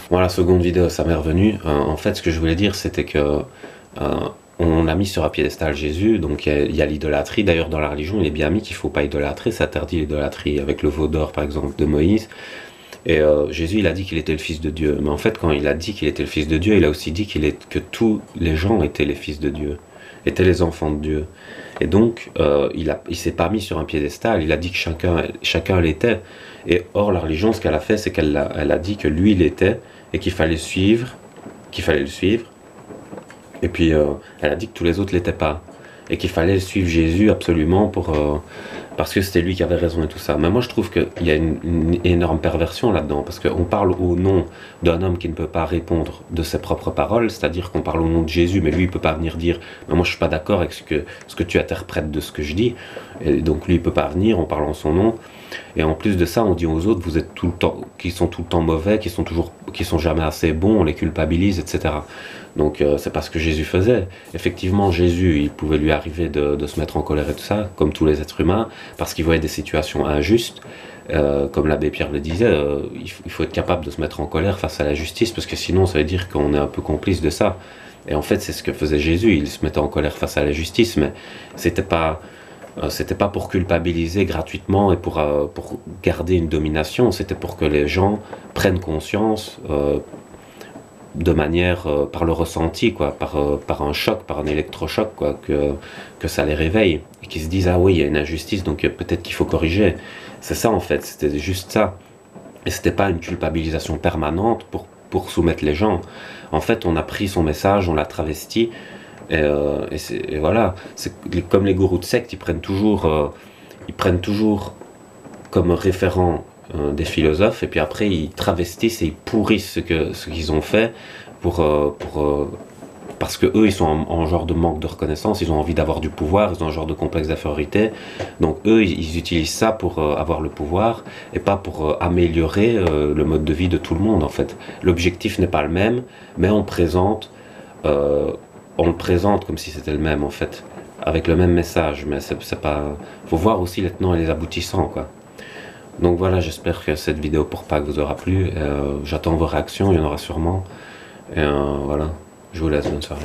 Bon, la seconde vidéo, ça m'est revenu. En fait, ce que je voulais dire, c'était que on a mis sur un piédestal Jésus, donc il y a l'idolâtrie. D'ailleurs, dans la religion, il est bien mis qu'il ne faut pas idolâtrer. Ça interdit l'idolâtrie avec le veau d'or, par exemple, de Moïse. Et Jésus, il a dit qu'il était le Fils de Dieu. Mais en fait, quand il a dit qu'il était le Fils de Dieu, il a aussi dit que tous les gens étaient les fils de Dieu, étaient les enfants de Dieu. Et donc, il s'est pas mis sur un piédestal, il a dit que chacun l'était. Et or, la religion, ce qu'elle a fait, c'est elle a dit que lui, il était, et qu'il fallait le suivre. Et puis, elle a dit que tous les autres l'étaient pas. Et qu'il fallait suivre Jésus absolument parce que c'était lui qui avait raison et tout ça. Mais moi, je trouve qu'il y a une énorme perversion là-dedans, parce qu'on parle au nom d'un homme qui ne peut pas répondre de ses propres paroles, c'est-à-dire qu'on parle au nom de Jésus, mais lui, il peut pas venir dire « moi, je suis pas d'accord avec ce que tu interprètes de ce que je dis ». Et donc, lui, il peut pas venir en parlant son nom. Et en plus de ça, on dit aux autres, vous êtes tout le temps, qui sont tout le temps mauvais, qui sont jamais assez bons, on les culpabilise, etc. Donc c'est pas ce que Jésus faisait. Effectivement, Jésus, il pouvait lui arriver de se mettre en colère et tout ça, comme tous les êtres humains, parce qu'il voyait des situations injustes. Comme l'abbé Pierre le disait, il faut être capable de se mettre en colère face à la justice, parce que sinon ça veut dire qu'on est un peu complice de ça. Et en fait, c'est ce que faisait Jésus, il se mettait en colère face à la justice, mais c'était pas pour culpabiliser gratuitement et pour garder une domination, c'était pour que les gens prennent conscience de manière par le ressenti, quoi, par un choc, par un électrochoc, quoi, que ça les réveille et qu'ils se disent ah oui, il y a une injustice, donc peut-être qu'il faut corriger. C'est ça en fait, c'était juste ça. Et c'était pas une culpabilisation permanente pour soumettre les gens. En fait, on a pris son message, on l'a travesti. Et voilà, c'est comme les gourous de secte, ils prennent toujours comme référent des philosophes, et puis après ils travestissent et ils pourrissent ce qu'ils ont fait parce que eux ils sont en genre de manque de reconnaissance, ils ont envie d'avoir du pouvoir, ils ont un genre de complexe d'infériorité, donc eux ils utilisent ça pour avoir le pouvoir et pas pour améliorer le mode de vie de tout le monde en fait. L'objectif n'est pas le même, mais euh, on le présente comme si c'était le même en fait, avec le même message, mais c'est pas. Faut voir aussi les tenants et les aboutissants quoi. Donc voilà, j'espère que cette vidéo pour Pâques vous aura plu. J'attends vos réactions, il y en aura sûrement. Et voilà, je vous laisse, bonne soirée.